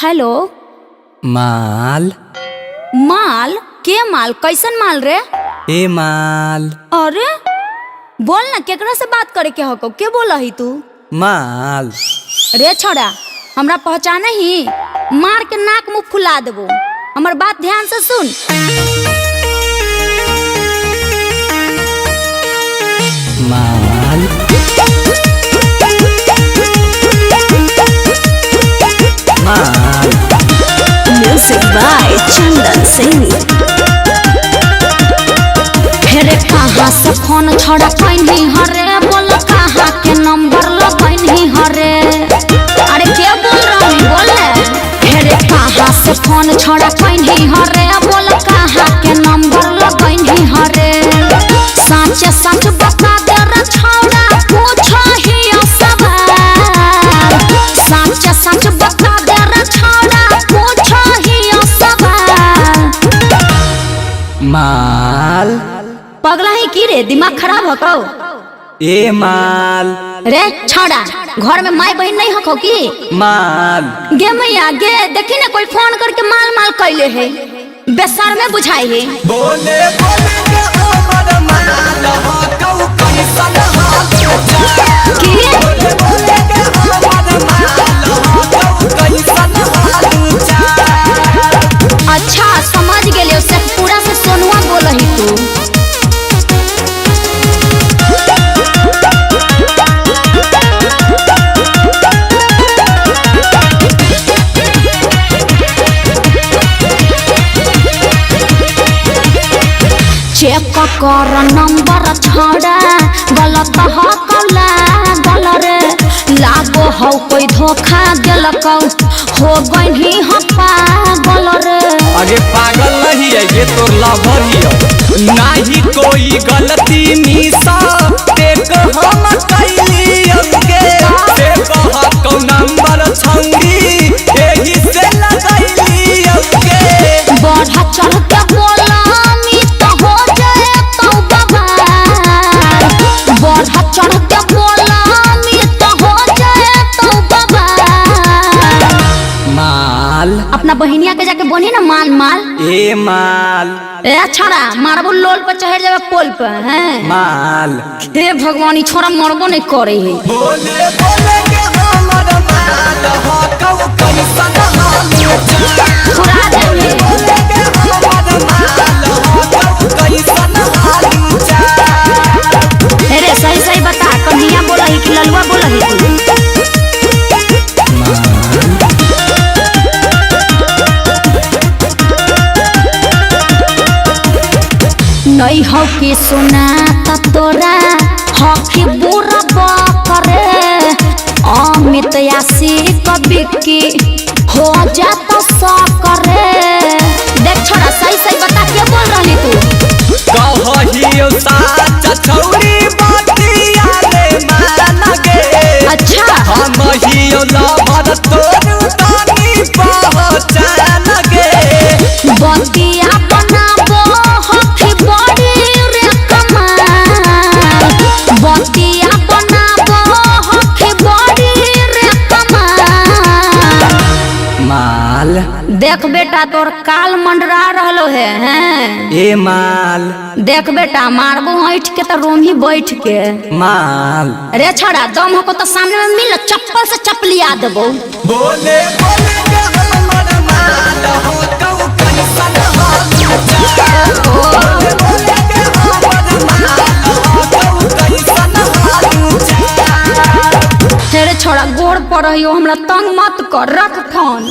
Hello. माल माल के माल? कैसन माल रे? ए माल। अरे बोल ना, केकरा से बात करे के हको? के बोला ही तू? माल रे छोड़ा, हमरा पहचाने ही मार के नाक मुंह फुला देबो। हमर बात ध्यान से सुन। माल माल म्यूजिक बाय चंदन सिंह। फेरे कहाँ से फोन छोड़ा कैनी हरे? बोल कहाँ के नंबर लगैनी हरे? अरे क्या बोल रही बोले? फेरे कहाँ से फोन छोड़ा कैनी हरे? बोल कहाँ के नंबर लगैनी हरे? सच सच बता दे रे छोड़ा, पूछो ही सवाल। सच सच बता दे रे छोड़ा, पूछो ही सवाल। माल पगला है की रे? दिमाग खराब हो कौ? ए माल रे छोड़ा, घर में माई बहन नहीं हको की? माल गे मैया गे, देखी ना कोई फोन करके माल माल कैले है। बेसर में बुझाई है। बोले बोले के हमर माल हो कौ कैसन हाल की बोले बोले के हमर माल हो कौ कैसन हाल। अच्छा समझ गेले, उससे पूरा से सोनुआ बोल ही तू। चेक कर नंबर छोड़ा, गलत हो कौला गल रे। लागो हो कोई धोखा दिलकौ, हो गई हो पागल रे। अरे पागल नहीं है ये तो लवर ही है। नहीं कोई गलती निशा देख हम कैली अंगे देखो नंबर छंगी यही से लगैली अंगे। बढ़ा चढ़ के बोला तो हो जाए तो बवाल। बढ़ा चढ़ के बोला तो हो जाए तो बवाल। माल अपना बहिनिया के जाके बोली ना माल माल। ए माल ए छोड़ा, मारबो लोल पर चढ़ जावे पोल पर हैं। माल हे भगवान, ई छोरा मरबो नहीं करे है। बोले बोले के हमर माल हो कौ कैसन हाल। छोड़ा दे बोले के हमर माल हो कौ कैसन हाल। अरे सही सही बता, कन्हैया बोला ही कि ललुआ बोला ही तू? नहीं हो कि सुना त तोरा हो कि बुरा करे। अमित यासी कभी की हो जाता सा करे। देख छोड़ा, सही सही बता, क्या बोल रही तू? कहियो साचा छौरी बातिया रे मान गे। अच्छा हम हियो लवर तोर तानी पहचान गे। बतिया बनाबो हो कि बड़ी रे कमाल। बतिया बनाबो हो कि बड़ी रे कमाल। माल देख बेटा, तोर काल मंडरा रहलो है हैं? ए माल देख बेटा, मारबो ऐठ के तो रूम ही बैठ के। माल रे छोड़ा, दम हो तो सामने में मिल, चप्पल से चपलिया देबो। बोले बोले के हमर माल हो कौ कैसन हाल। बोले बोले के हमर माल हो कौ कैसन हाल। तेरे छोड़ा गोड़ पर रहियो, हमरा तंग मत कर, रख फोन।